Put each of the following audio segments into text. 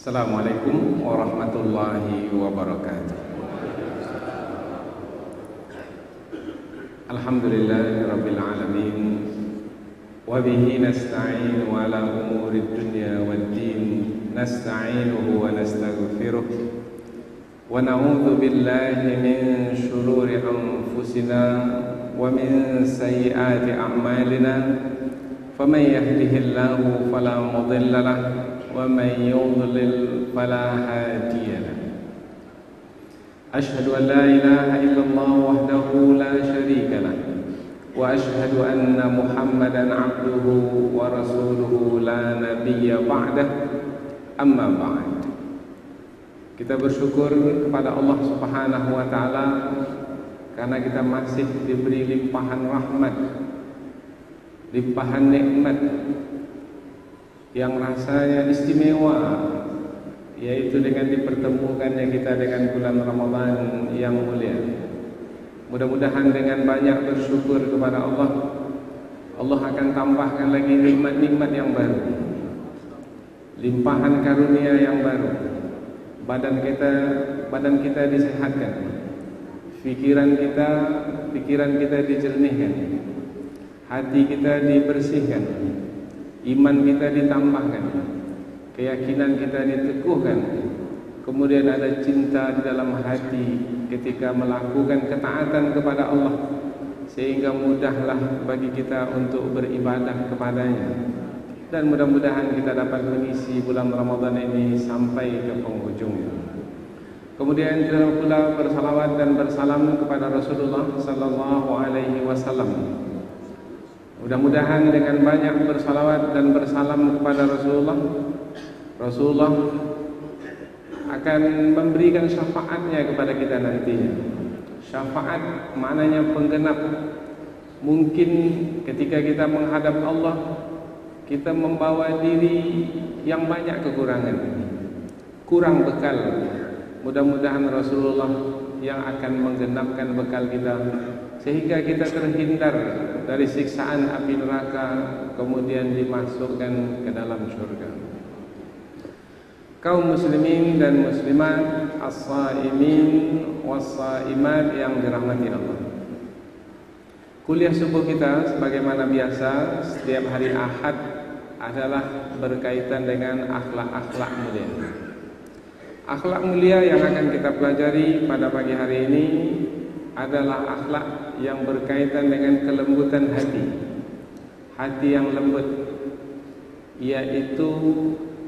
Assalamualaikum warahmatullahi wabarakatuh. Alhamdulillahirabbil alamin wa bihi nasta'in ala umurid dunya waddin nasta'inuhu wa nastaghfiruh wa na'udzu billahi min shururi anfusina wa min sayyiati a'malina faman yahdihillahu fala mudilla lahu ومن يضلل فلا هادي له أشهد أن لا إله إلا الله وحده لا شريك له وأشهد أن محمدا عبده ورسوله لا نبي بعده أما بعد. Kita bersyukur kepada Allah Subhanahu wa taala karena kita masih diberi limpahan rahmat, limpahan nikmat yang rasanya istimewa, yaitu dengan dipertemukannya kita dengan bulan Ramadan yang mulia. Mudah-mudahan dengan banyak bersyukur kepada Allah, Allah akan tambahkan lagi nikmat-nikmat yang baru, limpahan karunia yang baru. Badan kita disehatkan, pikiran kita dijernihkan, hati kita dibersihkan, iman kita ditambahkan, keyakinan kita diteguhkan, kemudian ada cinta di dalam hati ketika melakukan ketaatan kepada Allah, sehingga mudahlah bagi kita untuk beribadah kepadanya. Dan mudah-mudahan kita dapat mengisi bulan Ramadan ini sampai ke penghujungnya. Kemudian kita pula bersalawat dan bersalam kepada Rasulullah sallallahu alaihi wasallam. Mudah-mudahan dengan banyak bersalawat dan bersalam kepada Rasulullah akan memberikan syafaatnya kepada kita nantinya. Syafaat maknanya penggenap. Mungkin ketika kita menghadap Allah, kita membawa diri yang banyak kekurangan, kurang bekal. Mudah-mudahan Rasulullah yang akan menggenapkan bekal kita, sehingga kita terhindar dari siksaan api neraka, kemudian dimasukkan ke dalam surga. Kaum muslimin dan muslimat, as-saimin was-saimat yang dirahmati Allah. Kuliah subuh kita sebagaimana biasa setiap hari Ahad adalah berkaitan dengan akhlak-akhlak mulia. Akhlak mulia yang akan kita pelajari pada pagi hari ini adalah akhlak yang berkaitan dengan kelembutan hati. Hati yang lembut, yaitu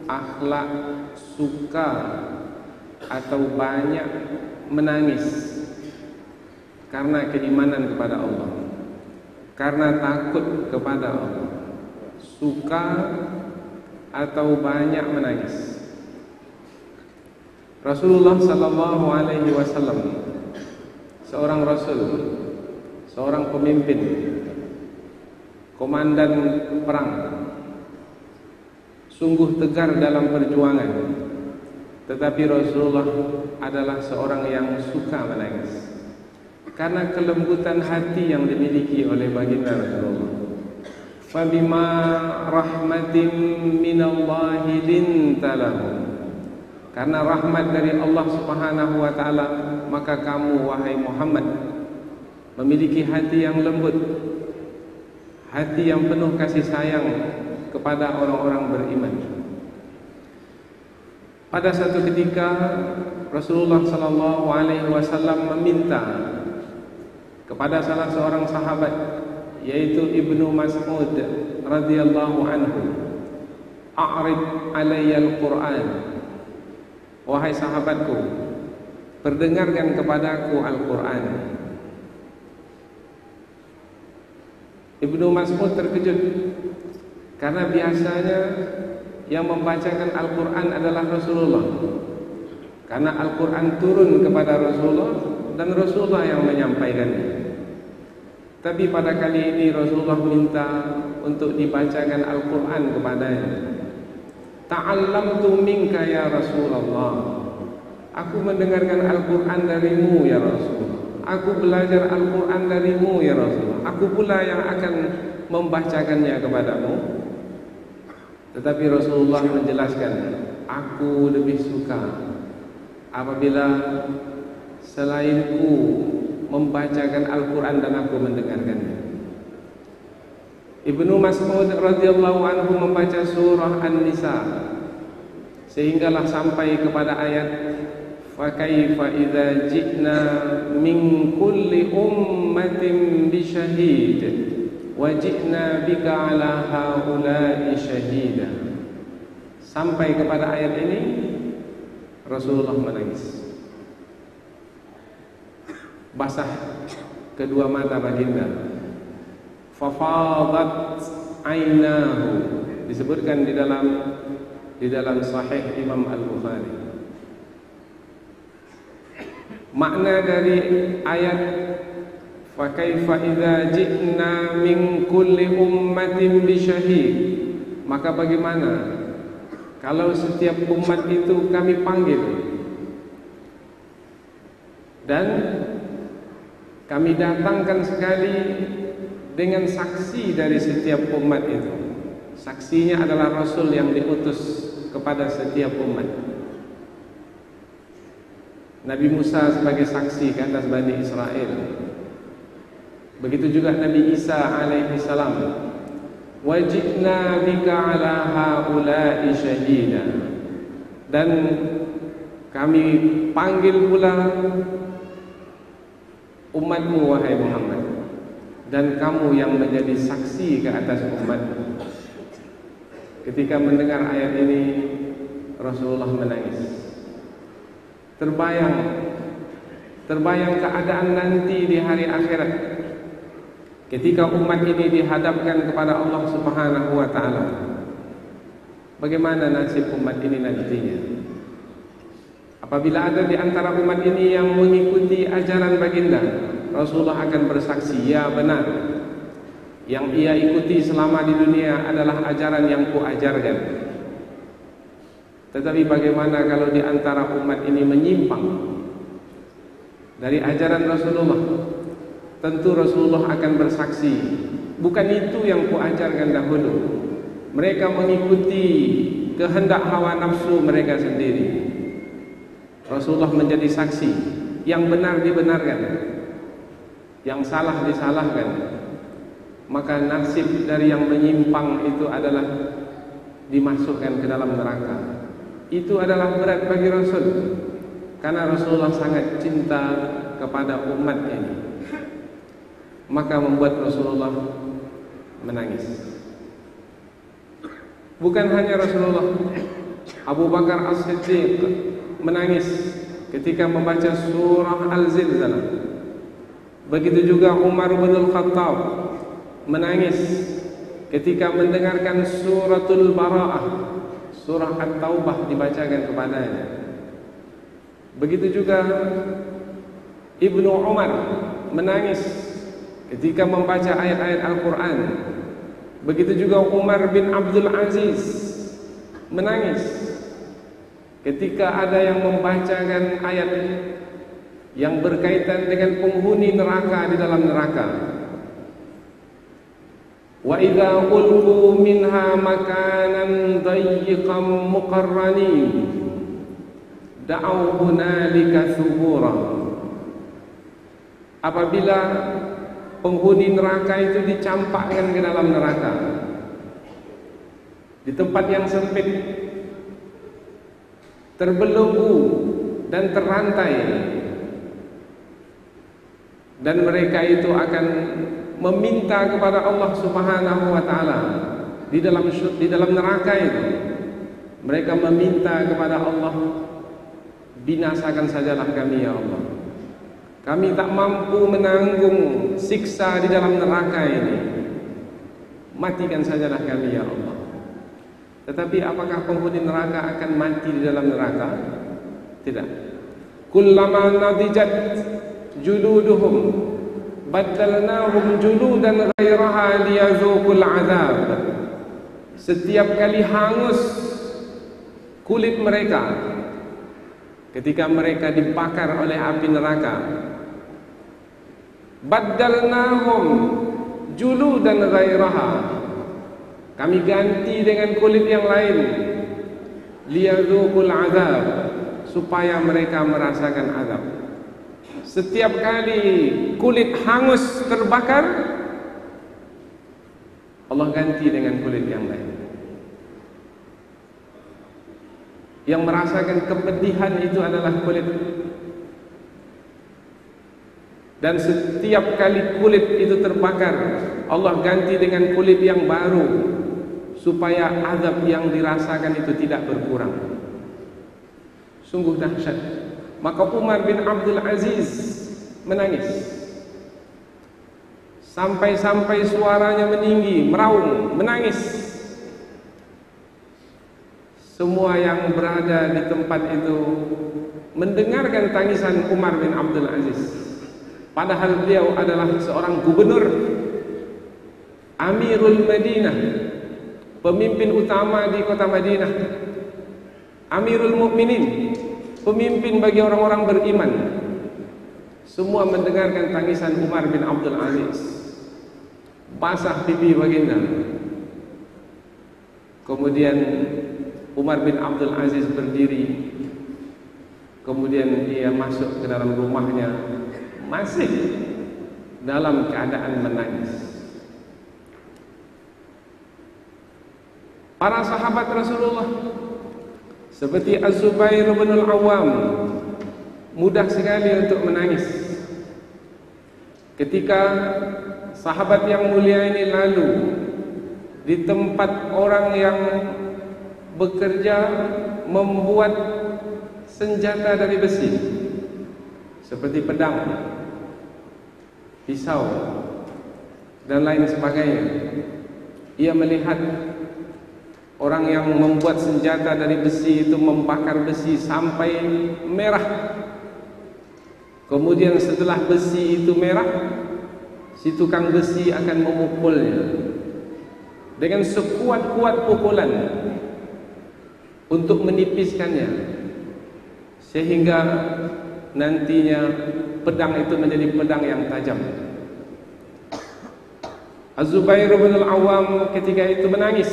akhlak suka atau banyak menangis karena keimanan kepada Allah, karena takut kepada Allah. Suka atau banyak menangis. Rasulullah sallallahu alaihi wasallam, seorang rasul, seorang pemimpin, komandan perang, sungguh tegar dalam perjuangan. Tetapi Rasulullah adalah seorang yang suka menangis karena kelembutan hati yang dimiliki oleh baginda Rasulullah. Fabima rahmatin minallahi linta lahum. Karena rahmat dari Allah Subhanahu wa taala, maka kamu wahai Muhammad memiliki hati yang lembut, hati yang penuh kasih sayang kepada orang-orang beriman. Pada satu ketika Rasulullah sallallahu alaihi wasallam meminta kepada salah seorang sahabat, yaitu Ibnu Mas'ud radhiyallahu anhu, "A'rid 'alayya al-Qur'an." Wahai sahabatku, perdengarkan kepadaku Al-Quran. Ibnu Mas'ud terkejut karena biasanya yang membacakan Al-Quran adalah Rasulullah, karena Al-Quran turun kepada Rasulullah dan Rasulullah yang menyampaikannya. Tapi pada kali ini Rasulullah minta untuk dibacakan Al-Quran kepadanya. Ta'allamtu minka ya Rasulullah. Aku mendengarkan Al-Quran darimu ya Rasul. Aku belajar Al-Quran darimu ya Rasul. Aku pula yang akan membacakannya kepadamu. Tetapi Rasulullah menjelaskan, aku lebih suka apabila selainku membacakan Al-Quran dan aku mendengarkannya. Ibnu Mas'ud radhiyallahu anhu membaca surah An-Nisa sehinggalah sampai kepada ayat فَكَيْفَ إِذَا جِئْنَا مِنْ كُلِّ أُمَّةٍ بِشَهِيدٍ وَجِئْنَا بِكَ عَلَى هَؤُلَاءِ شَهِيدًا. Sampai kepada ayat ini Rasulullah menangis. Basah kedua mata baginda. Fafadat ainahu, disebutkan di dalam Sahih Imam Al-Bukhari. Makna dari ayat fa kaifa idza ji'na min kulli ummatin bisyahid, maka bagaimana kalau setiap umat itu kami panggil dan kami datangkan sekali dengan saksi dari setiap umat itu. Saksinya adalah Rasul yang diutus kepada setiap umat. Nabi Musa sebagai saksi ke atas Bani Israel. Begitu juga Nabi Isa alaihi salam. Wajibna bika ala haula'i syahida. Dan kami panggil pula umatmu wahai Muhammad, dan kamu yang menjadi saksi ke atas umatmu. Ketika mendengar ayat ini Rasulullah menangis. Terbayang keadaan nanti di hari akhirat ketika umat ini dihadapkan kepada Allah Subhanahu wa taala. Bagaimana nasib umat ini nantinya? Apabila ada di antara umat ini yang mengikuti ajaran baginda, Rasulullah akan bersaksi, ya benar, yang ia ikuti selama di dunia adalah ajaran yang kuajarkan. Tetapi bagaimana kalau di antara umat ini menyimpang dari ajaran Rasulullah? Tentu Rasulullah akan bersaksi, bukan itu yang kuajarkan dahulu. Mereka mengikuti kehendak hawa nafsu mereka sendiri. Rasulullah menjadi saksi, yang benar dibenarkan, yang salah disalahkan. Maka nasib dari yang menyimpang itu adalah dimasukkan ke dalam neraka. Itu adalah berat bagi Rasul, karena Rasulullah sangat cinta kepada umat ini. Maka membuat Rasulullah menangis. Bukan hanya Rasulullah, Abu Bakar As-Siddiq menangis ketika membaca surah Al-Zilzalah. Begitu juga Umar bin Al-Khattab menangis ketika mendengarkan suratul Bara'ah, surah At-Taubah dibacakan kepadanya. Begitu juga Ibnu Umar menangis ketika membaca ayat-ayat Al-Quran. Begitu juga Umar bin Abdul Aziz menangis ketika ada yang membacakan ayat yang berkaitan dengan penghuni neraka di dalam neraka. Wa idza ulqu minha makanan dayyiqan muqarranin da'u hunalika thubura. Apabila penghuni neraka itu dicampakkan ke dalam neraka di tempat yang sempit, terbelenggu dan terrantai, dan mereka itu akan meminta kepada Allah Subhanahu wa taala di dalam neraka itu. Mereka meminta kepada Allah, binasakan sajalah kami ya Allah. Kami tak mampu menanggung siksa di dalam neraka ini. Matikan sajalah kami ya Allah. Tetapi apakah penghuni neraka akan mati di dalam neraka? Tidak. Kullama nadijat juluduhum baddalnahum juludan ghairaha liyadzuqul azab. Setiap kali hangus kulit mereka ketika mereka dibakar oleh api neraka, baddalnahum juludan ghairaha, kami ganti dengan kulit yang lain liyadzuqul azab, supaya mereka merasakan azab. Setiap kali kulit hangus terbakar, Allah ganti dengan kulit yang lain. Yang merasakan kepedihan itu adalah kulit. Dan setiap kali kulit itu terbakar, Allah ganti dengan kulit yang baru, supaya azab yang dirasakan itu tidak berkurang. Sungguh dahsyat. Maka Umar bin Abdul Aziz menangis, sampai-sampai suaranya meninggi, meraung, menangis. Semua yang berada di tempat itu mendengarkan tangisan Umar bin Abdul Aziz. Padahal beliau adalah seorang gubernur, Amirul Madinah, pemimpin utama di kota Madinah, Amirul Mukminin, pemimpin bagi orang-orang beriman. Semua mendengarkan tangisan Umar bin Abdul Aziz. Basah pipi baginda. Kemudian Umar bin Abdul Aziz berdiri. Kemudian dia masuk ke dalam rumahnya, masih dalam keadaan menangis. Para sahabat Rasulullah seperti Az-Zubair bin Al-Awwam mudah sekali untuk menangis ketika sahabat yang mulia ini lalu di tempat orang yang bekerja membuat senjata dari besi seperti pedang, pisau dan lain sebagainya. Ia melihat orang yang membuat senjata dari besi itu membakar besi sampai merah. Kemudian setelah besi itu merah, si tukang besi akan memukulnya dengan sekuat-kuat pukulan untuk menipiskannya, sehingga nantinya pedang itu menjadi pedang yang tajam. Az-Zubair bin Al-Awwam ketika itu menangis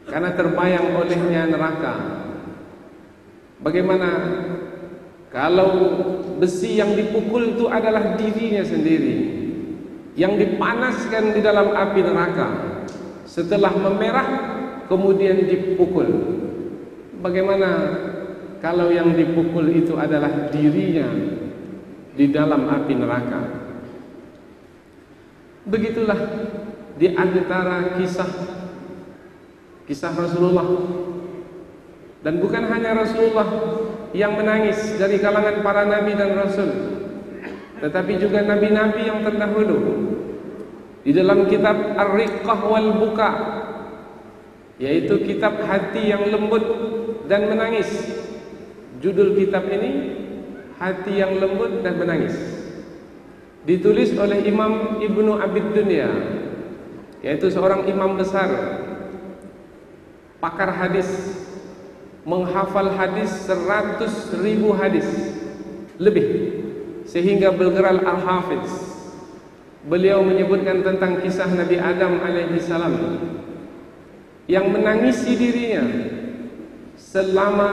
karena terbayang olehnya neraka. Bagaimana kalau besi yang dipukul itu adalah dirinya sendiri yang dipanaskan di dalam api neraka, setelah memerah kemudian dipukul. Bagaimana kalau yang dipukul itu adalah dirinya di dalam api neraka? Begitulah di antara kisah Rasulullah. Dan bukan hanya Rasulullah yang menangis dari kalangan para nabi dan rasul, tetapi juga nabi-nabi yang terdahulu. Di dalam kitab Ar-Riqqah wal Buka, yaitu kitab hati yang lembut dan menangis. Judul kitab ini Hati yang Lembut dan Menangis, ditulis oleh Imam Ibnu Abid Dunya, yaitu seorang imam besar, pakar hadis, menghafal hadis 100.000 hadis lebih, sehingga bergerak Al-Hafiz. Beliau menyebutkan tentang kisah Nabi Adam alaihi salam yang menangisi dirinya selama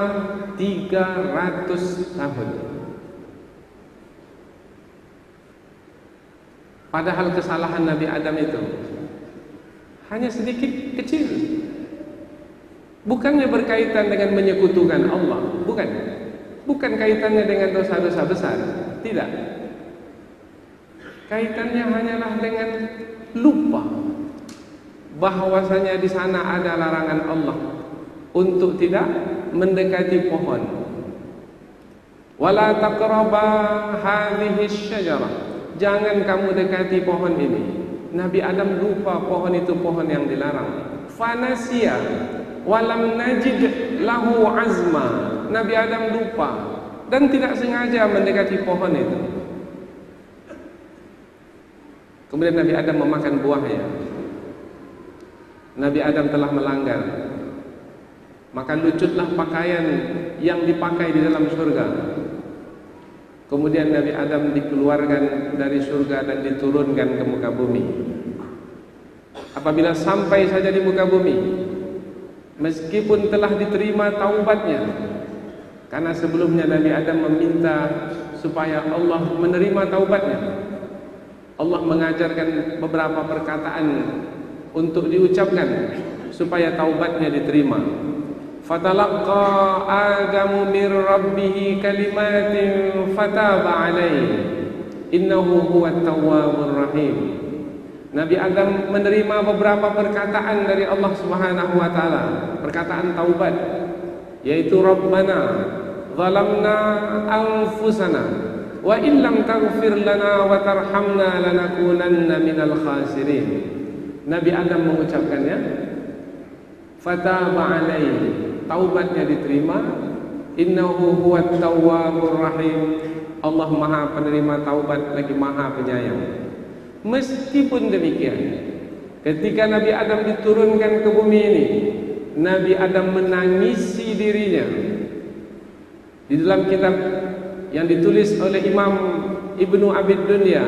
300 tahun. Padahal kesalahan Nabi Adam itu hanya sedikit kecil, bukannya berkaitan dengan menyekutukan Allah, bukan kaitannya dengan dosa-dosa besar, tidak. Kaitannya hanyalah dengan lupa bahwasanya di sana ada larangan Allah untuk tidak mendekati pohon. Wala taqraba hadhihi syajarah, jangan kamu dekati pohon ini. Nabi Adam lupa pohon itu pohon yang dilarang. Fanasiya walam najid lahu azma, Nabi Adam lupa dan tidak sengaja mendekati pohon itu. Kemudian Nabi Adam memakan buahnya. Nabi Adam telah melanggar, maka lucutlah pakaian yang dipakai di dalam surga. Kemudian Nabi Adam dikeluarkan dari surga dan diturunkan ke muka bumi. Apabila sampai saja di muka bumi, meskipun telah diterima taubatnya. Karena sebelumnya Nabi Adam meminta supaya Allah menerima taubatnya. Allah mengajarkan beberapa perkataan untuk diucapkan supaya taubatnya diterima. Fatalaqqa Adamu min rabbih kalimatin fataba alaihi innahu huwat tawwabur rahim. Nabi Adam menerima beberapa perkataan dari Allah Subhanahu wa taala, perkataan taubat, yaitu Rabbana zalamna anfusana wa illam taghfir lana wa tarhamna lanakunanna minal khasirin. Nabi Adam mengucapkannya, fataba alaihi, taubatnya diterima, innahu huwat tawwabur rahim, Allah Maha penerima taubat lagi Maha penyayang. Meskipun demikian, ketika Nabi Adam diturunkan ke bumi ini, Nabi Adam menangisi dirinya. Di dalam kitab yang ditulis oleh Imam Ibnu Abid Dunya,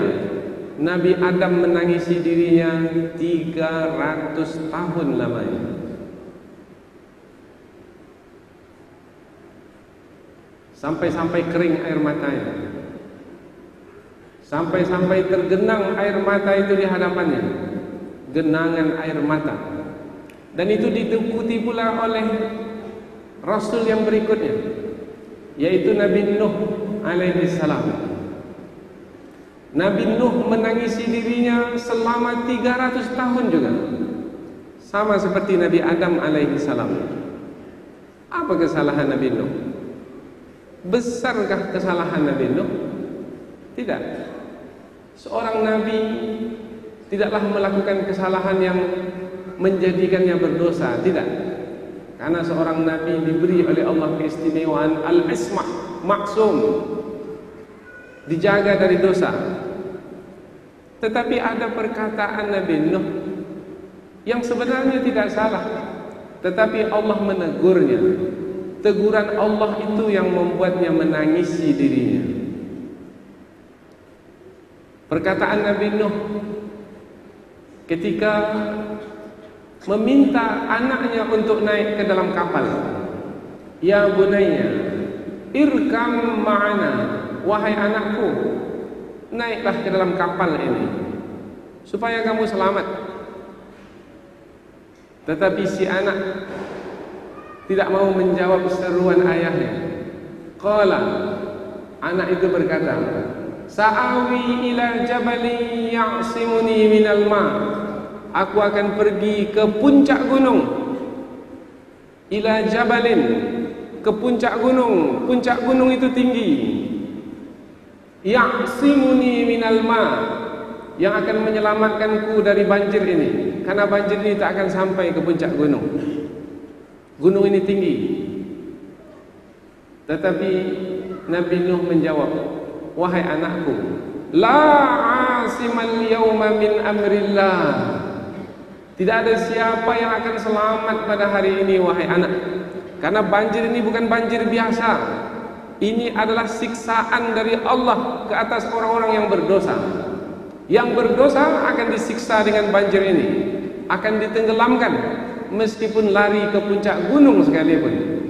Nabi Adam menangisi dirinya 300 tahun lamanya. Sampai-sampai kering air matanya, sampai-sampai tergenang air mata itu di hadapannya, genangan air mata. Dan itu diikuti pula oleh Rasul yang berikutnya, yaitu Nabi Nuh alaihi salam. Nabi Nuh menangisi dirinya selama 300 tahun juga, sama seperti Nabi Adam alaihi salam. Apa kesalahan Nabi Nuh? Besarkah kesalahan Nabi Nuh? Tidak. Seorang Nabi tidaklah melakukan kesalahan yang menjadikannya berdosa, tidak. Karena seorang Nabi diberi oleh Allah keistimewaan al-ismah, maksum, dijaga dari dosa. Tetapi ada perkataan Nabi Nuh yang sebenarnya tidak salah, tetapi Allah menegurnya. Teguran Allah itu yang membuatnya menangisi dirinya. Perkataan Nabi Nuh ketika meminta anaknya untuk naik ke dalam kapal, ya bunayya irkam ma'ana, wahai anakku, naiklah ke dalam kapal ini supaya kamu selamat. Tetapi si anak tidak mau menjawab seruan ayahnya. Qala, anak itu berkata, sa'awi ila jabalin ya'simuni minal ma', aku akan pergi ke puncak gunung. Ila jabalin, ke puncak gunung. Puncak gunung itu tinggi. Ya'simuni minal ma', yang akan menyelamatkanku dari banjir ini, karena banjir ini tak akan sampai ke puncak gunung. Gunung ini tinggi. Tetapi Nabi Nuh menjawab, wahai anakku, la asimal yawma min amrillah, tidak ada siapa yang akan selamat pada hari ini wahai anak. Karena banjir ini bukan banjir biasa. Ini adalah siksaan dari Allah ke atas orang-orang yang berdosa. Yang berdosa akan disiksa dengan banjir ini, akan ditenggelamkan meskipun lari ke puncak gunung sekalipun.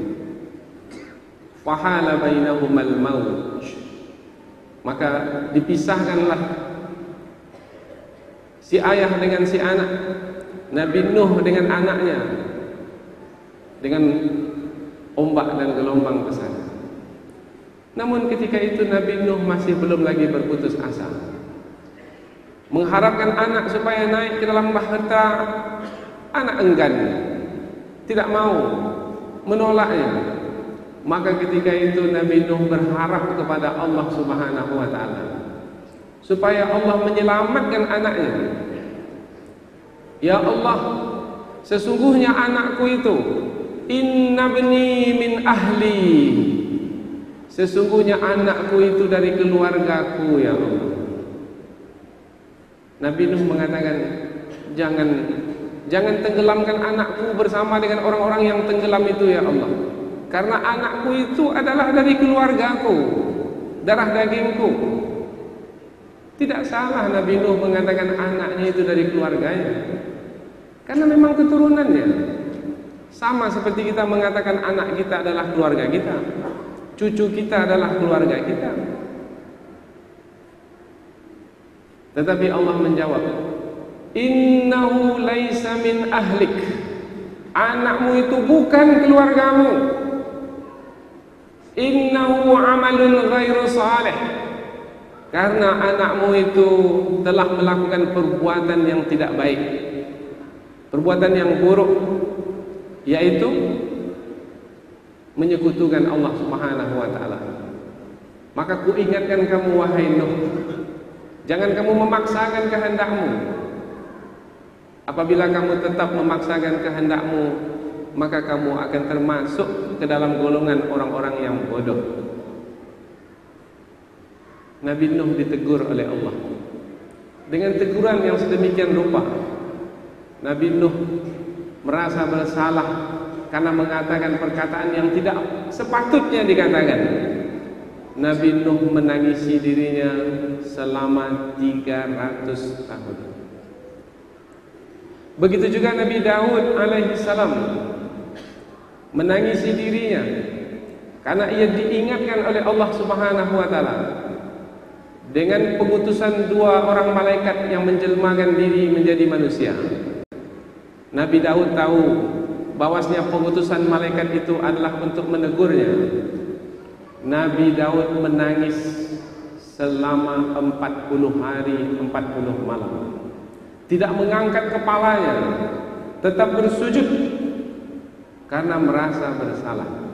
Fahala bainahumal maut, maka dipisahkanlah si ayah dengan si anak, Nabi Nuh dengan anaknya, dengan ombak dan gelombang besar. Namun ketika itu Nabi Nuh masih belum lagi berputus asa, mengharapkan anak supaya naik ke dalam bahtera. Anak enggan, tidak mau, menolaknya. Maka ketika itu Nabi Nuh berharap kepada Allah Subhanahu wa ta'ala supaya Allah menyelamatkan anaknya. Ya Allah, sesungguhnya anakku itu, inna bni min ahli, sesungguhnya anakku itu dari keluargaku ya Allah. Nabi Nuh mengatakan, jangan tenggelamkan anakku bersama dengan orang-orang yang tenggelam itu ya Allah. Karena anakku itu adalah dari keluargaku, darah dagingku. Tidak salah Nabi Nuh mengatakan anaknya itu dari keluarganya, karena memang keturunannya. Sama seperti kita mengatakan anak kita adalah keluarga kita, cucu kita adalah keluarga kita. Tetapi Allah menjawab, innahu laisa min ahlik. Anakmu itu bukan keluargamu. Innahu amalun ghairu salih. Karena anakmu itu telah melakukan perbuatan yang tidak baik, perbuatan yang buruk, yaitu menyekutukan Allah Subhanahu wa taala. Maka kuingatkan kamu wahai Nuh, jangan kamu memaksakan kehendakmu. Apabila kamu tetap memaksakan kehendakmu, maka kamu akan termasuk ke dalam golongan orang-orang yang bodoh. Nabi Nuh ditegur oleh Allah dengan teguran yang sedemikian rupa. Nabi Nuh merasa bersalah karena mengatakan perkataan yang tidak sepatutnya dikatakan. Nabi Nuh menangisi dirinya selama 300 tahun. Begitu juga Nabi Daud alaihi salam menangisi dirinya karena ia diingatkan oleh Allah Subhanahu wa taala dengan pengutusan 2 orang malaikat yang menjelmakan diri menjadi manusia. Nabi Daud tahu bahwasanya pengutusan malaikat itu adalah untuk menegurnya. Nabi Daud menangis selama 40 hari 40 malam, tidak mengangkat kepalanya, tetap bersujud karena merasa bersalah.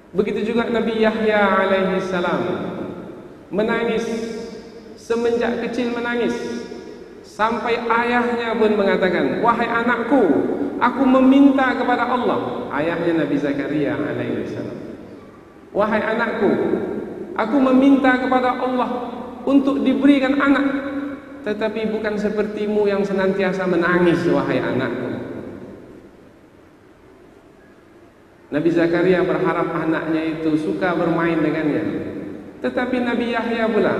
Begitu juga Nabi Yahya alaihi salam menangis, semenjak kecil menangis, sampai ayahnya pun mengatakan, wahai anakku, aku meminta kepada Allah. Ayahnya Nabi Zakaria alaihi salam, wahai anakku, aku meminta kepada Allah untuk diberikan anak, tetapi bukan sepertimu yang senantiasa menangis, wahai anakku. Nabi Zakaria berharap anaknya itu suka bermain dengannya. Tetapi Nabi Yahya pula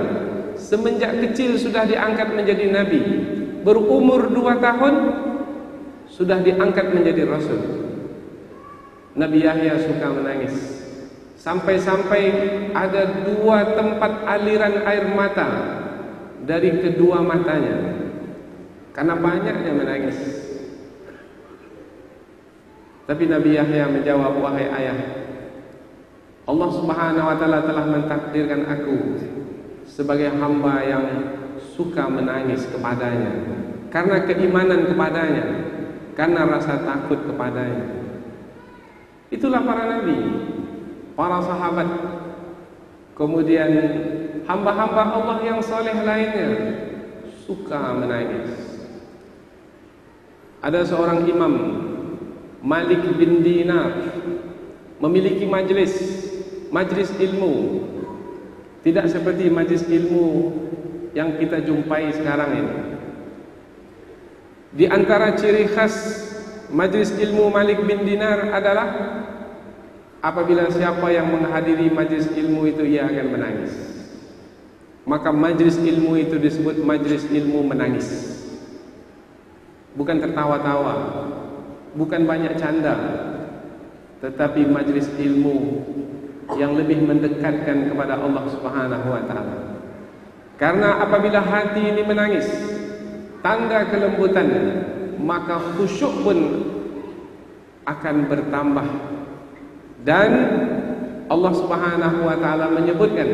semenjak kecil sudah diangkat menjadi nabi, berumur 2 tahun sudah diangkat menjadi rasul. Nabi Yahya suka menangis, sampai-sampai ada 2 tempat aliran air mata dari kedua matanya karena banyaknya menangis. Tapi Nabi Yahya menjawab, wahai ayah, Allah Subhanahu wa taala telah mentakdirkan aku sebagai hamba yang suka menangis kepadanya karena keimanan kepadanya, karena rasa takut kepadanya. Itulah para nabi, para sahabat, kemudian hamba-hamba Allah yang saleh lainnya suka menangis. Ada seorang imam, Malik bin Dinar, memiliki majlis ilmu, tidak seperti majlis ilmu yang kita jumpai sekarang ini. Di antara ciri khas majlis ilmu Malik bin Dinar adalah apabila siapa yang menghadiri majlis ilmu itu ia akan menangis. Maka majlis ilmu itu disebut majlis ilmu menangis. Bukan tertawa-tawa, bukan banyak canda, tetapi majlis ilmu yang lebih mendekatkan kepada Allah Subhanahu wa taala. Karena apabila hati ini menangis, tanda kelembutan, maka khusyuk pun akan bertambah. Dan Allah Subhanahu wa taala menyebutkan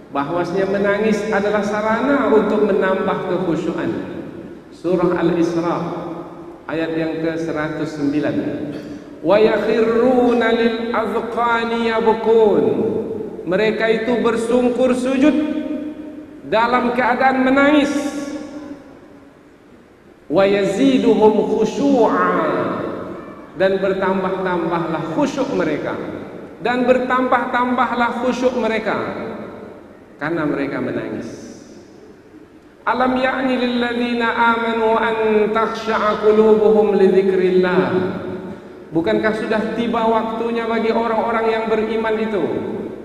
bahwasanya menangis adalah sarana untuk menambah kekhusyuan. Surah Al-Isra ayat yang ke-109. Wa yakhirruna lil azqani yabkun. Mereka itu bersungkur sujud dalam keadaan menangis. Wa yaziduhum khusyu'a, dan bertambah-tambahlah khusyuk mereka, dan bertambah-tambahlah khusyuk mereka karena mereka menangis. Alam ya'ni lil ladzina amanu an takhsha'a qulubuhum li dzikrillah. Bukankah sudah tiba waktunya bagi orang-orang yang beriman itu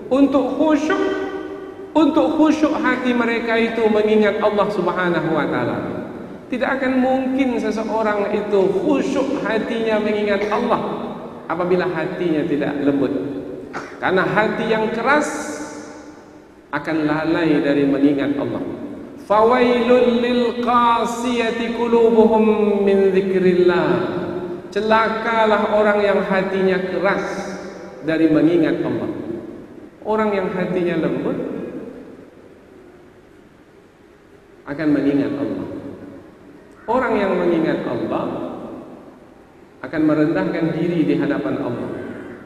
untuk khusyuk hati mereka itu mengingat Allah Subhanahu wa taala. Tidak akan mungkin seseorang itu khusyuk hatinya mengingat Allah apabila hatinya tidak lembut. Karena hati yang keras akan lalai dari mengingat Allah. Fawailul lil qasiyati qulubuhum min dzikrillah. Celakalah orang yang hatinya keras dari mengingat Allah. Orang yang hatinya lembut akan mengingat Allah. Orang yang mengingat Allah akan merendahkan diri di hadapan Allah.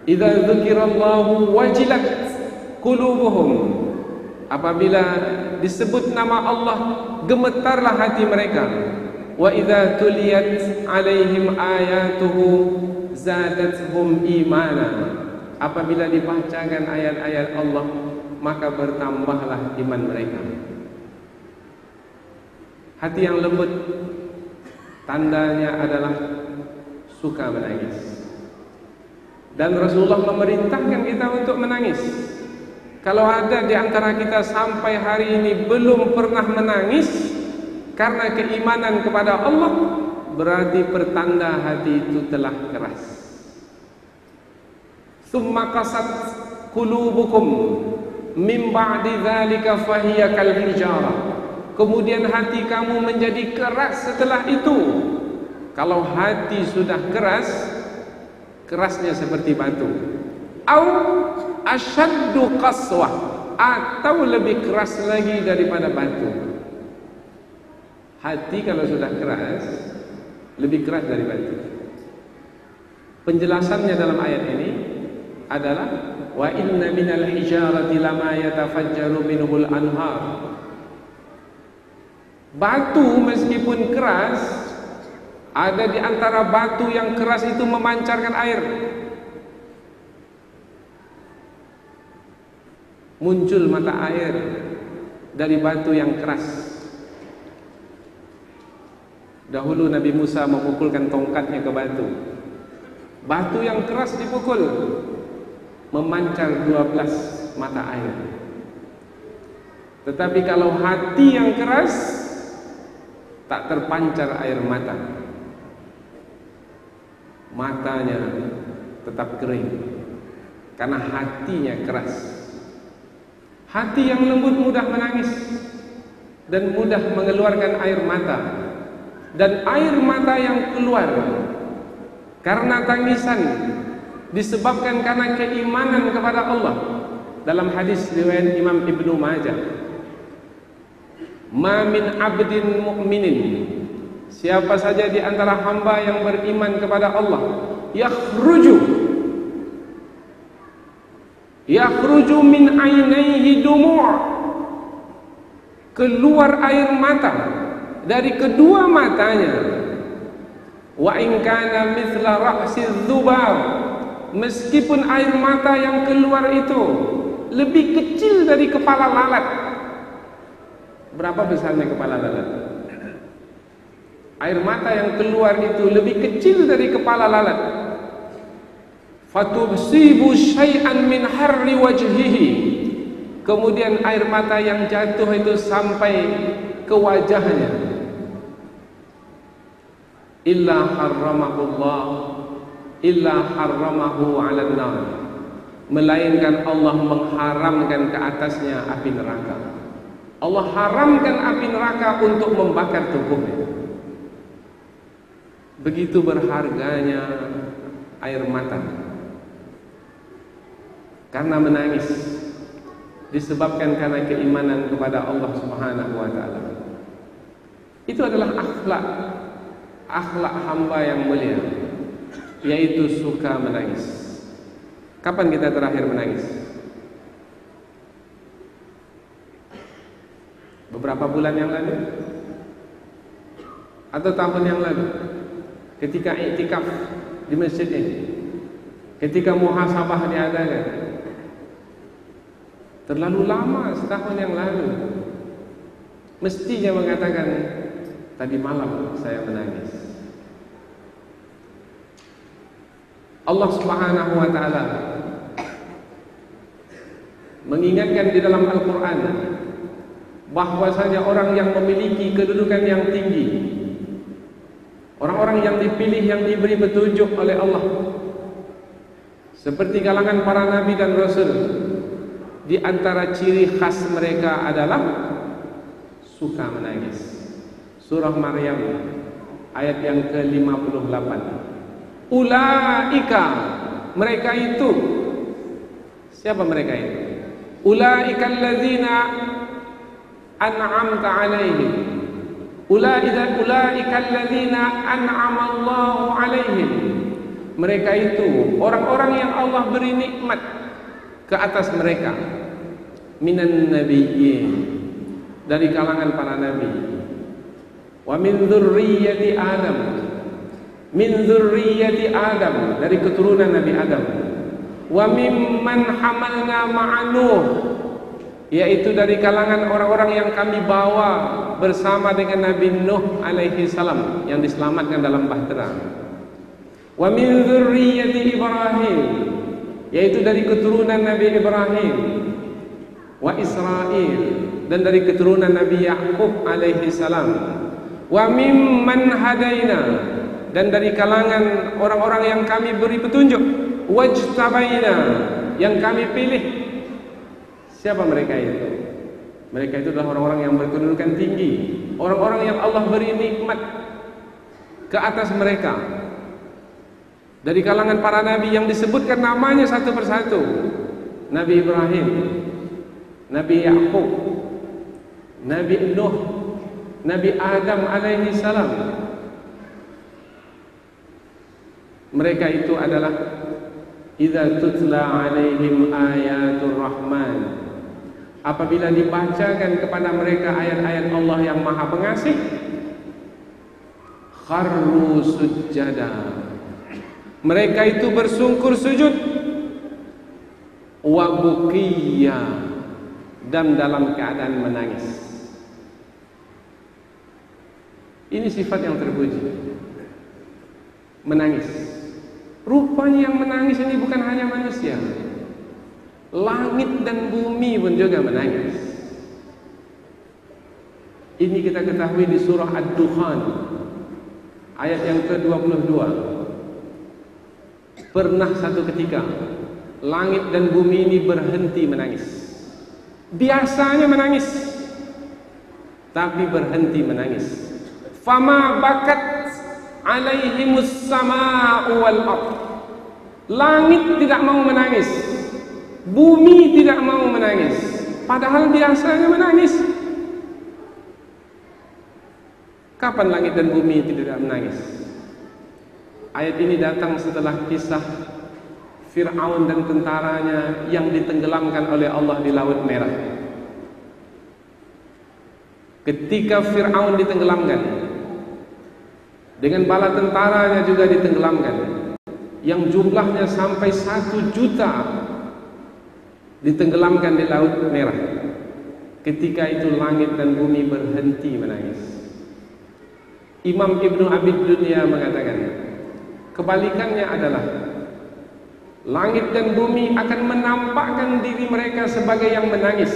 Idza dzukirallahu wajilat qulubuhum. Apabila disebut nama Allah, gemetarlah hati mereka. Wa idza tuliyat alaihim ayatuhu zadatuhum imana. Apabila dibacakan ayat-ayat Allah, maka bertambahlah iman mereka. Hati yang lembut tandanya adalah suka menangis. Dan Rasulullah memerintahkan kita untuk menangis. Kalau ada di antara kita sampai hari ini belum pernah menangis karena keimanan kepada Allah, berarti pertanda hati itu telah keras. Summa qasat qulubukum min ba'di dzalika fahiya kal hijarah. Kemudian hati kamu menjadi keras setelah itu. Kalau hati sudah keras, kerasnya seperti batu. Au asyaddu qaswah, atau lebih keras lagi daripada batu. Hati kalau sudah keras, lebih keras dari batu. Penjelasannya dalam ayat ini adalah wa inna minal hijarati lama yatafajjaru minhul anhar. Batu meskipun keras, ada di antara batu yang keras itu memancarkan air. Muncul mata air dari batu yang keras. Dahulu Nabi Musa memukulkan tongkatnya ke batu. Batu yang keras dipukul, memancar 12 mata air. Tetapi kalau hati yang keras, tak terpancar air mata. Matanya tetap kering karena hatinya keras. Hati yang lembut mudah menangis dan mudah mengeluarkan air mata. Dan air mata yang keluar karena tangisan disebabkan karena keimanan kepada Allah. Dalam hadis riwayat Imam Ibnu Majah, ma min abdin mu'minin, siapa saja di antara hamba yang beriman kepada Allah, yakhruju min ainaihi dumu', keluar air mata dari kedua matanya. Wa in kana mithla ra'si dzubab, meskipun air mata yang keluar itu lebih kecil dari kepala lalat. Berapa besarnya kepala lalat? Air mata yang keluar itu lebih kecil dari kepala lalat. Fatubsibu syai'an min harri wajhihi, kemudian air mata yang jatuh itu sampai ke wajahnya. Illa harramahu 'alan nar, melainkan Allah mengharamkan ke atasnya api neraka. Allah haramkan api neraka untuk membakar tubuhnya. Begitu berharganya air mata karena menangis, disebabkan karena keimanan kepada Allah Subhanahu wa taala. Itu adalah akhlak hamba yang mulia, yaitu suka menangis. Kapan kita terakhir menangis? Beberapa bulan yang lalu atau tahun yang lalu, ketika iktikaf di masjid ini, ketika muhasabah diadakan. Terlalu lama, setahun yang lalu. Mestinya mengatakan, tadi malam saya menangis. Allah Subhanahu wa taala mengingatkan di dalam Al-Qur'an bahwasanya orang yang memiliki kedudukan yang tinggi, orang-orang yang dipilih, yang diberi petunjuk oleh Allah, Seperti kalangan para nabi dan rasul, di antara ciri khas mereka adalah suka menangis. Surah Maryam ayat yang ke-58. Ulaika, mereka itu. Siapa mereka itu? Ulaika alladzina an'amta alaihim. Ulaika alladzina an'ama Allahu alaihim. Mereka itu orang-orang yang Allah beri nikmat ke atas mereka. Minan nabiyyin, dari kalangan para nabi. Wa min dzurriyyati Adam, min dzurriyyati Adam, dari keturunan Nabi Adam. Wa mimman hamalna ma'a Nuh, yaitu dari kalangan orang-orang yang kami bawa bersama dengan Nabi Nuh alaihi salam, yang diselamatkan dalam bahtera. Wa min dzurriyyati Ibrahim, yaitu dari keturunan Nabi Ibrahim. Wa Israil, dan dari keturunan Nabi Yakub alaihi salam. Wa mimman hadaina, dan dari kalangan orang-orang yang kami beri petunjuk. Wajtabaina, yang kami pilih. Siapa mereka itu? Mereka itu adalah orang-orang yang berkedudukan tinggi, orang-orang yang Allah beri nikmat ke atas mereka. Dari kalangan para nabi yang disebutkan namanya satu persatu: Nabi Ibrahim, Nabi Yakub, Nabi Nuh, Nabi Adam alaihi salam. Mereka itu adalah idza tutla alaihim ayatul rahman, apabila dibacakan kepada mereka ayat-ayat Allah yang Maha Pengasih, kharru sujjada, mereka itu bersungkur sujud, wa bukiya, dan dalam keadaan menangis. Ini sifat yang terpuji, menangis. Rupanya yang menangis ini bukan hanya manusia, langit dan bumi pun juga menangis. Ini kita ketahui di surah Ad-Dukhan ayat yang ke-22. Pernah satu ketika langit dan bumi ini berhenti menangis. Biasanya menangis, tapi berhenti menangis. Fama bakat alaihimus sama'u wal ardh, langit tidak mau menangis, bumi tidak mau menangis, padahal biasanya menangis. Kapan langit dan bumi tidak menangis? Ayat ini datang setelah kisah Fir'aun dan tentaranya yang ditenggelamkan oleh Allah di Laut Merah. Ketika Fir'aun ditenggelamkan, dengan bala tentaranya juga ditenggelamkan, yang jumlahnya sampai 1 juta ditenggelamkan di Laut Merah. Ketika itu langit dan bumi berhenti menangis. Imam Ibnu Abid Dunya mengatakan, kebalikannya adalah langit dan bumi akan menampakkan diri mereka sebagai yang menangis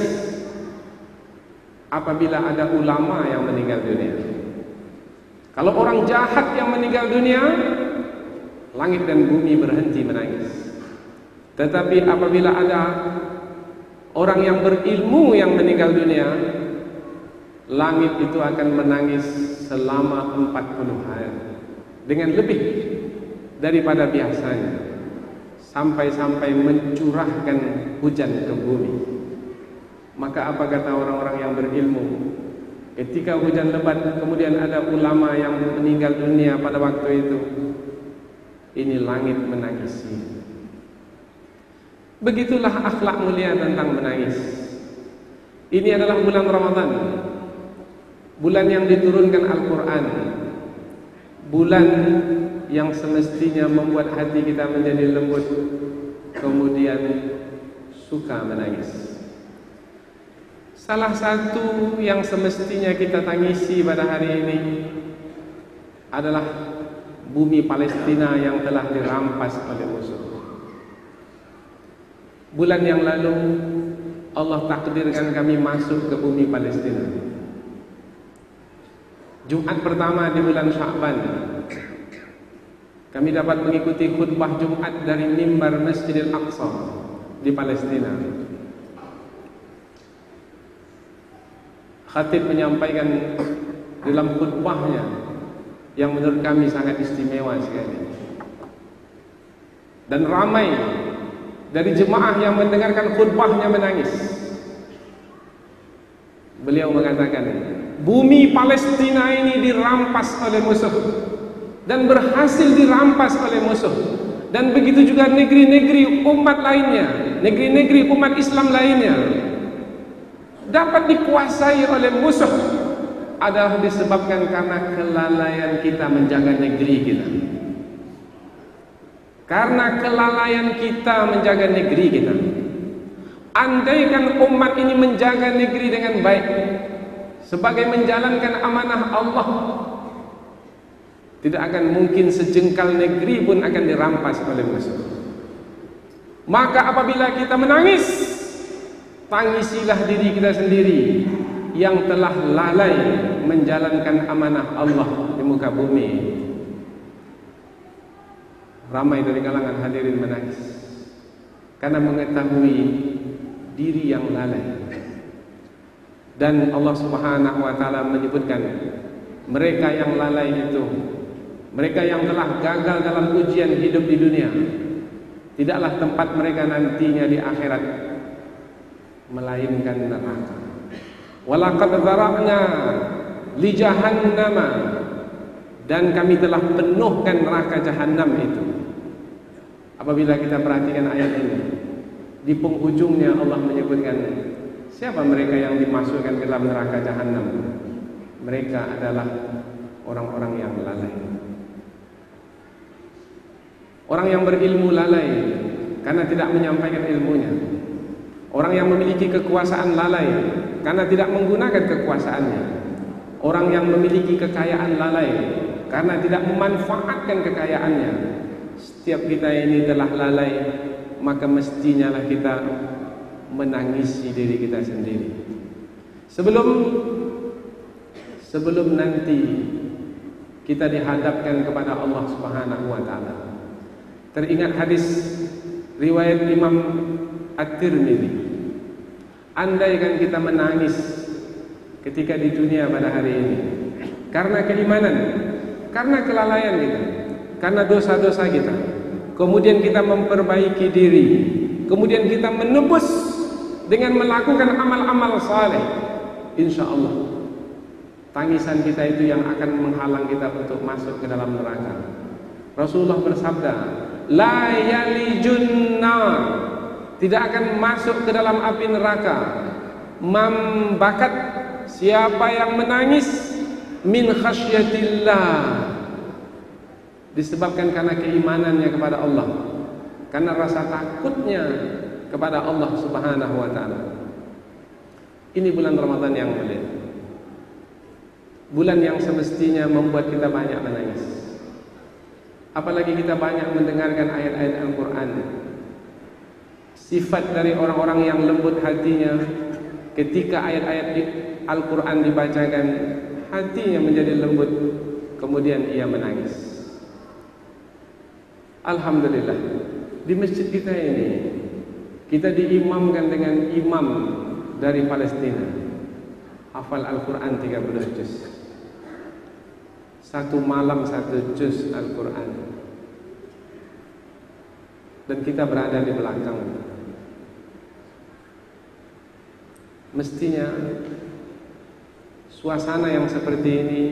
apabila ada ulama yang meninggal dunia. Kalau orang jahat yang meninggal dunia, langit dan bumi berhenti menangis. Tetapi apabila ada orang yang berilmu yang meninggal dunia, langit itu akan menangis selama 40 hari, dengan lebih daripada biasanya, sampai-sampai mencurahkan hujan ke bumi. Maka apa kata orang-orang yang berilmu? Ketika hujan lebat kemudian ada ulama yang meninggal dunia pada waktu itu, ini langit menangisi. Begitulah akhlak mulia tentang menangis. Ini adalah bulan Ramadan, bulan yang diturunkan Al-Quran, bulan yang semestinya membuat hati kita menjadi lembut, kemudian suka menangis. Salah satu yang semestinya kita tangisi pada hari ini adalah bumi Palestina yang telah dirampas oleh musuh. Bulan yang lalu Allah takdirkan kami masuk ke bumi Palestina. Jumat pertama di bulan Sya'ban, Kami dapat mengikuti khutbah Jumat dari mimbar Masjidil Aqsa di Palestina. Khatib menyampaikan dalam khutbahnya yang menurut kami sangat istimewa sekali. Dan ramai dari jemaah yang mendengarkan khutbahnya menangis. Beliau mengatakan, bumi Palestina ini dirampas oleh musuh dan berhasil dirampas oleh musuh, dan begitu juga negeri-negeri umat lainnya, negeri-negeri umat Islam lainnya dapat dikuasai oleh musuh adalah disebabkan karena kelalaian kita menjaga negeri kita. Karena kelalaian kita menjaga negeri kita. Andaikan umat ini menjaga negeri dengan baik sebagai menjalankan amanah Allah, tidak akan mungkin sejengkal negeri pun akan dirampas oleh musuh. Maka apabila kita menangis, tangisilah diri kita sendiri yang telah lalai menjalankan amanah Allah di muka bumi. Ramai dari kalangan hadirin menangis karena mengetahui diri yang lalai. Dan Allah Subhanahu wa taala menyebutkan mereka yang lalai itu, mereka yang telah gagal dalam ujian hidup di dunia, tidaklah tempat mereka nantinya di akhirat melainkan neraka. Walaqad dzara'na li jahannama, dan kami telah penuhkan neraka jahanam itu. Apabila kita perhatikan ayat ini, di penghujungnya Allah menyebutkan siapa mereka yang dimasukkan ke dalam neraka jahanam. Mereka adalah orang-orang yang lalai, orang yang berilmu lalai karena tidak menyampaikan ilmunya, orang yang memiliki kekuasaan lalai karena tidak menggunakan kekuasaannya, orang yang memiliki kekayaan lalai karena tidak memanfaatkan kekayaannya. Setiap kita ini telah lalai, maka mestinya lah kita menangisi diri kita sendiri. Sebelum nanti kita dihadapkan kepada Allah Subhanahu wa taala. Teringat hadis riwayat Imam At-Tirmidzi. Andaikan kita menangis ketika di dunia pada hari ini karena keimanan, karena kelalaian kita, karena dosa-dosa kita, kemudian kita memperbaiki diri, kemudian kita menebus dengan melakukan amal-amal saleh, insya Allah tangisan kita itu yang akan menghalang kita untuk masuk ke dalam neraka. Rasulullah bersabda, la yalijun nar, tidak akan masuk ke dalam api neraka, membakat, siapa yang menangis min khasyatillah, disebabkan karena keimanannya kepada Allah, karena rasa takutnya kepada Allah Subhanahu wa taala. Ini bulan Ramadan yang mulia, bulan yang semestinya membuat kita banyak menangis. Apalagi kita banyak mendengarkan ayat-ayat Al-Quran. Sifat dari orang-orang yang lembut hatinya, ketika ayat-ayat Al-Quran dibacakan, hatinya menjadi lembut, kemudian ia menangis. Alhamdulillah, di masjid kita ini kita diimamkan dengan imam dari Palestina, hafal Al-Quran 30 juz. Satu malam 1 juz Al-Quran. Dan kita berada di belakang. Mestinya suasana yang seperti ini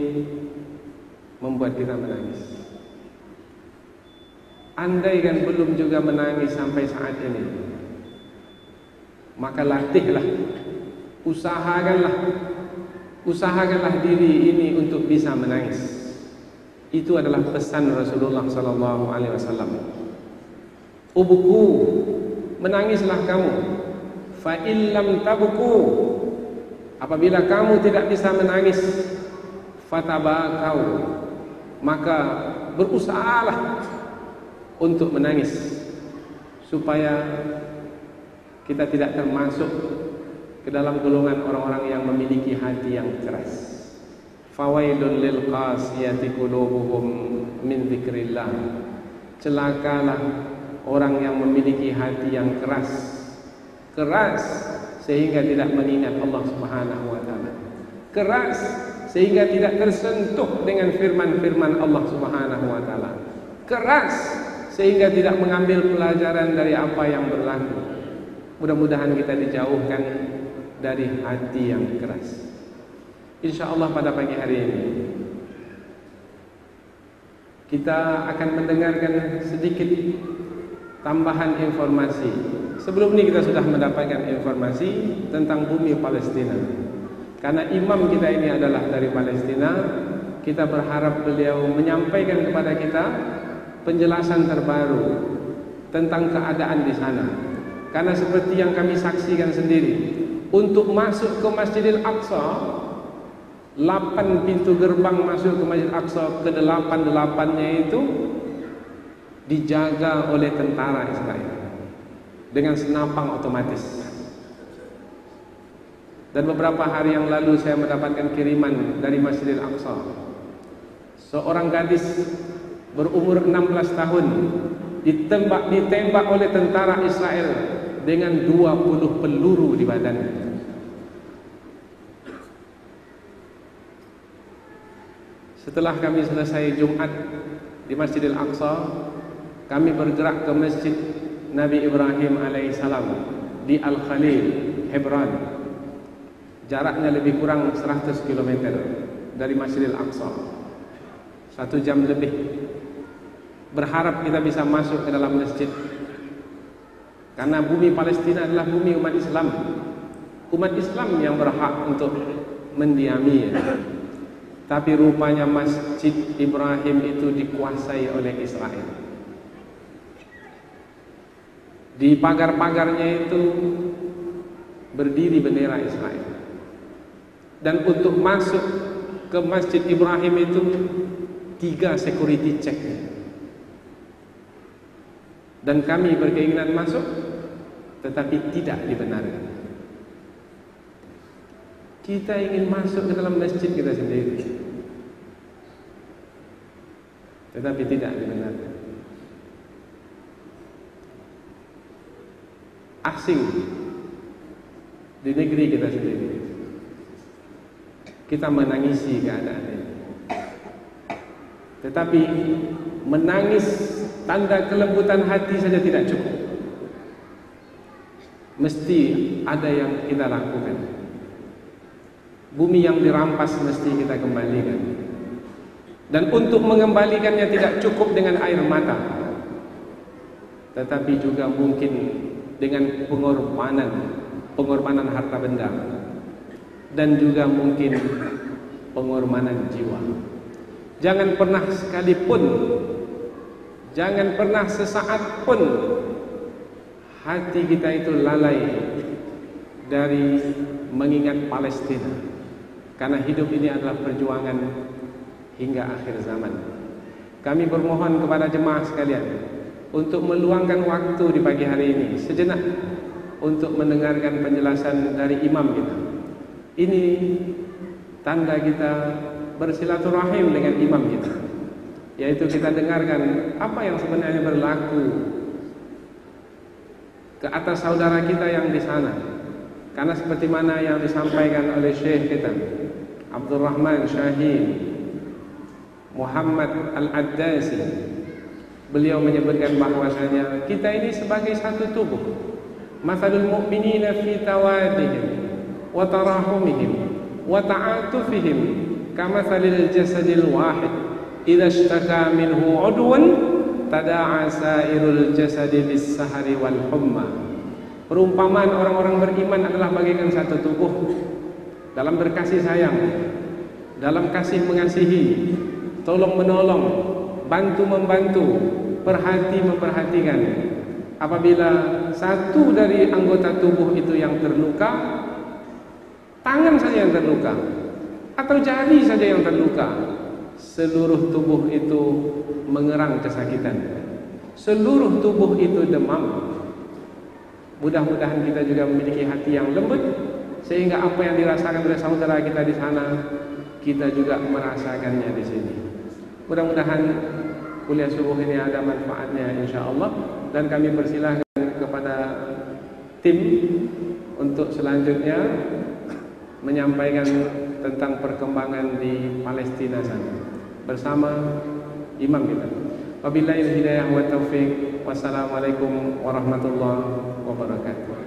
membuat kita menangis. Andai kan belum juga menangis sampai saat ini, maka latihlah, usahakanlah diri ini untuk bisa menangis. Itu adalah pesan Rasulullah sallallahu alaihi wasallam. Ubku, menangislah kamu. Fa illam tabku, apabila kamu tidak bisa menangis, fatabakau, maka berusahalah untuk menangis supaya kita tidak termasuk ke dalam golongan orang-orang yang memiliki hati yang keras. Fawailul lil qasiyati qulubuhum min dzikrillah. Celakalah orang yang memiliki hati yang keras sehingga tidak mengingat Allah Subhanahu wa taala. Keras sehingga tidak tersentuh dengan firman-firman Allah Subhanahu wa taala. Keras sehingga tidak mengambil pelajaran dari apa yang berlaku. Mudah-mudahan kita dijauhkan dari hati yang keras. Insyaallah pada pagi hari ini kita akan mendengarkan sedikit tambahan informasi. Sebelum ini kita sudah mendapatkan informasi tentang bumi Palestina. Karena imam kita ini adalah dari Palestina, kita berharap beliau menyampaikan kepada kita penjelasan terbaru tentang keadaan di sana. Karena seperti yang kami saksikan sendiri, untuk masuk ke Masjidil Aqsa, 8 pintu gerbang masuk ke Masjid Aqsa, ke-8-8-nya itu dijaga oleh tentara Israel dengan senapang otomatis. Dan beberapa hari yang lalu saya mendapatkan kiriman dari Masjidil Aqsa. Seorang gadis berumur 16 tahun ditembak oleh tentara Israel dengan 20 peluru di badannya. Setelah kami selesai Jumat di Masjidil Aqsa, kami bergerak ke Masjid Nabi Ibrahim alaihissalam di Al-Khalil, Hebron. Jaraknya lebih kurang 100 km dari Masjidil Aqsa, 1 jam lebih. Berharap kita bisa masuk ke dalam masjid, karena bumi Palestina adalah bumi umat Islam. Umat Islam yang berhak untuk mendiaminya. Tapi rupanya Masjid Ibrahim itu dikuasai oleh Israel. Di pagar-pagarnya itu berdiri bendera Israel. Dan untuk masuk ke Masjid Ibrahim itu 3 security check. Dan kami berkeinginan masuk, tetapi tidak dibenarkan. Kita ingin masuk ke dalam masjid kita sendiri, tetapi tidak dibenarkan. Asing di negeri kita sendiri, kita menangisi keadaan ini. Tetapi menangis tanda kelembutan hati saja tidak cukup. Mesti ada yang kita lakukan. Bumi yang dirampas mesti kita kembalikan. Dan untuk mengembalikannya tidak cukup dengan air mata, tetapi juga mungkin dengan pengorbanan harta benda, dan juga mungkin pengorbanan jiwa. Jangan pernah sekalipun, jangan pernah sesaat pun hati kita itu lalai dari mengingat Palestina. Karena hidup ini adalah perjuangan hingga akhir zaman. Kami bermohon kepada jemaah sekalian untuk meluangkan waktu di pagi hari ini sejenak untuk mendengarkan penjelasan dari imam kita. Ini tanda kita bersilaturahim dengan imam kita, yaitu kita dengarkan apa yang sebenarnya berlaku ke atas saudara kita yang di sana. Karena seperti mana yang disampaikan oleh Syekh kita Abdul Rahman Shahid Muhammad Al-Addasi, beliau menyebutkan bahwasanya kita ini sebagai satu tubuh. Mathalul mu'minina fi tawadihim wa tarahumihim wa ta'atufihim kamathalil jasadil wahid idza ishtaka minhu 'udwan tada'a sa'irul jasadi bis-sahari wal humma. Perumpamaan orang-orang beriman adalah bagaikan satu tubuh dalam berkasih sayang, dalam kasih mengasihi, tolong menolong, bantu membantu, perhati memperhatikan. Apabila satu dari anggota tubuh itu yang terluka, tangan saja yang terluka, atau jari saja yang terluka, seluruh tubuh itu mengerang kesakitan, seluruh tubuh itu demam. Mudah-mudahan kita juga memiliki hati yang lembut, sehingga apa yang dirasakan oleh saudara kita di sana, kita juga merasakannya di sini. Mudah-mudahan kuliah subuh ini ada manfaatnya insya-Allah, dan kami persilahkan kepada tim untuk selanjutnya menyampaikan tentang perkembangan di Palestina sana bersama imam kita. Wabillahi hidayah wa taufik. Wassalamualaikum warahmatullahi wabarakatuh.